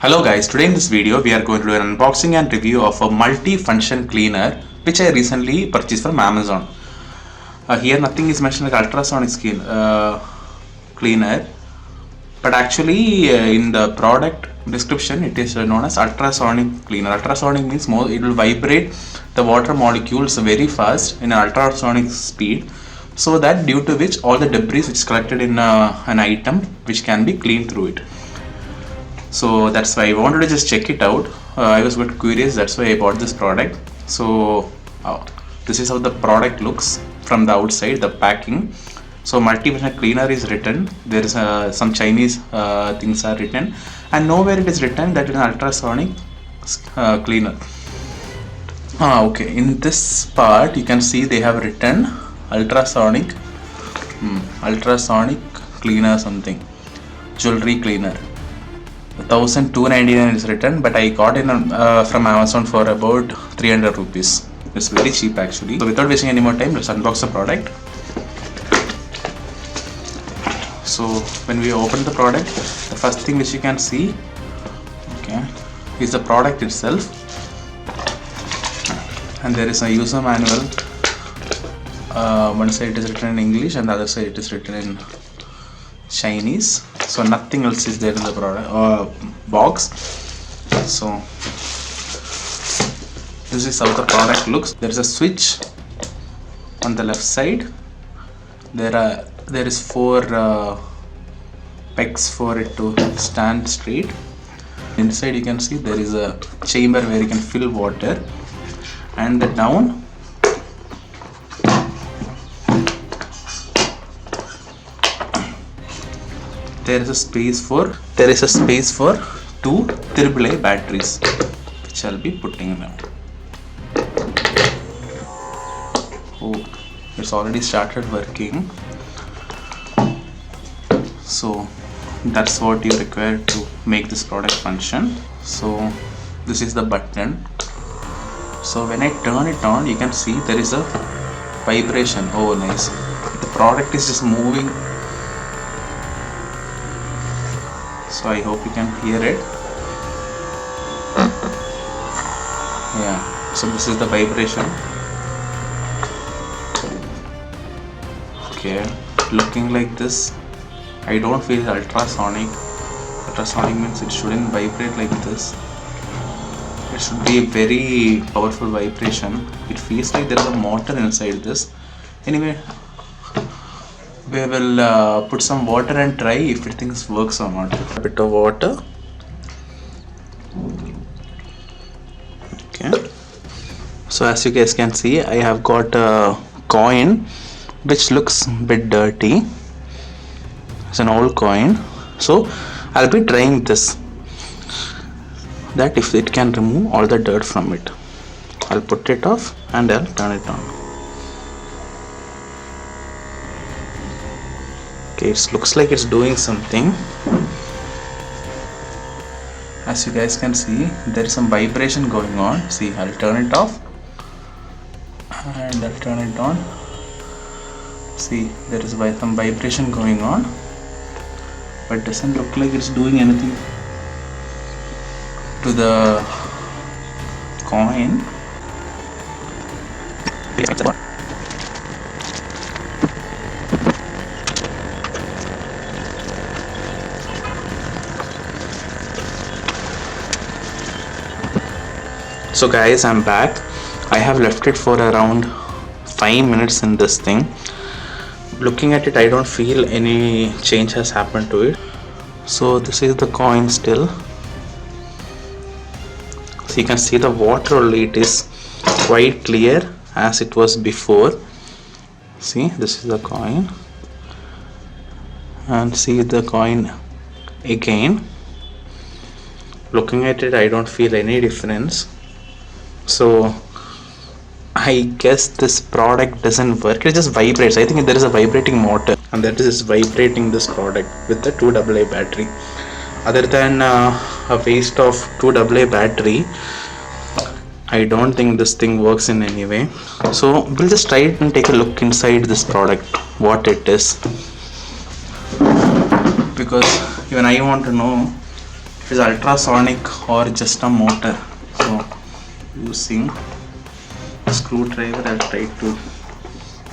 Hello guys, today in this video we are going to do an unboxing and review of a multi-function cleaner which I recently purchased from Amazon. Here nothing is mentioned like ultrasonic cleaner, but actually in the product description it is known as ultrasonic cleaner. Ultrasonic means it will vibrate the water molecules very fast in an ultrasonic speed, so that due to which all the debris which is collected in an item which can be cleaned through it. So that's why I wanted to just check it out. I was a bit curious, that's why I bought this product. So this is how the product looks from the outside, the packing. So multi-function cleaner is written. There is some Chinese things are written, and nowhere it is written that it is an ultrasonic cleaner. Okay, in this part you can see they have written ultrasonic cleaner, something jewelry cleaner. 1299 is written, but I got it from Amazon for about 300 rupees. It's very cheap actually. So without wasting any more time, let's unbox the product. So when we open the product, the first thing which you can see, okay, is the product itself, and there is a user manual. One side it is written in English and the other side it is written in Chinese. So nothing else is there in the product box. So this is how the product looks. There is a switch on the left side. There is 4 pegs for it to stand straight. Inside you can see there is a chamber where you can fill water, and down there is a space for 2 AAA batteries, which I'll be putting now. Oh, it's already started working. So that's what you require to make this product function. So this is the button. So when I turn it on, you can see there is a vibration. Oh nice, the product is just moving. So I hope you can hear it. Yeah, so this is the vibration. Okay, looking like this. I don't feel ultrasonic. Ultrasonic means it shouldn't vibrate like this. It should be a very powerful vibration. It feels like there is a motor inside this. Anyway, we will put some water and try if it things works or not. A bit of water. Okay. So as you guys can see, I have got a coin which looks a bit dirty. It's an old coin. So I'll be trying this, that if it can remove all the dirt from it. I'll put it off and I'll turn it on. Okay, it looks like it's doing something. As you guys can see, there is some vibration going on. See, I'll turn it off and I'll turn it on. See, there is some vibration going on, but doesn't look like it's doing anything to the coin. So guys, I'm back. I have left it for around 5 minutes in this thing. Looking at it, I don't feel any change has happened to it. So this is the coin still. So you can see the water only, it is quite clear as it was before. See, this is the coin, and see the coin again. Looking at it, I don't feel any difference. So I guess this product doesn't work. It just vibrates. I think there is a vibrating motor, and that is vibrating this product with the 2 AA battery. Other than a waste of 2 AA battery, I don't think this thing works in any way. So we'll just try it and take a look inside this product, what it is, because even I want to know is ultrasonic or just a motor. So using a screwdriver I'll try to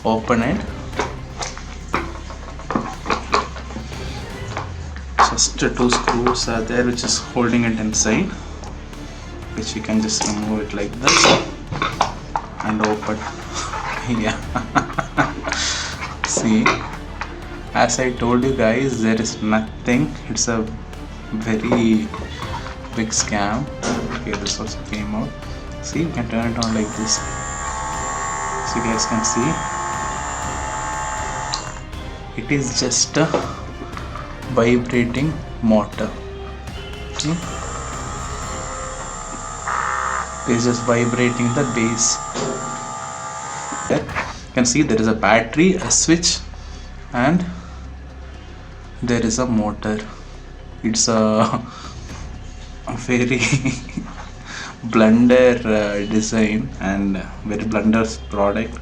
open it. Just two screws are there which is holding it inside, which you can just remove it like this and open. Yeah. See, as I told you guys, there is nothing. It's a very big scam. Okay, this also came out. See, you can turn it on like this, so you guys can see it is just a vibrating motor. See, it is just vibrating the base. You can see there is a battery, a switch, and there is a motor. It's a very blunder design and very blunder product,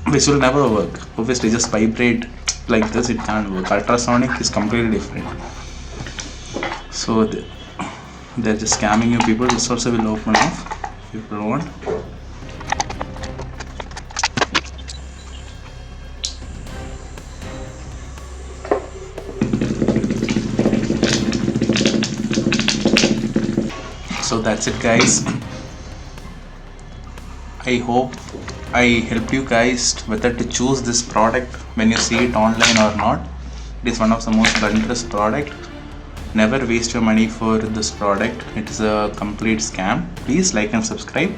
which will never work. Obviously, just vibrate like this, it can't work. Ultrasonic is completely different. So they're just scamming you people. This also will open off if you want. So that's it, guys. I hope I helped you guys whether to choose this product when you see it online or not. It is one of the most dangerous product. Never waste your money for this product. It is a complete scam. Please like and subscribe.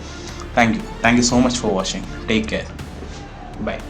Thank you so much for watching. Take care. Bye.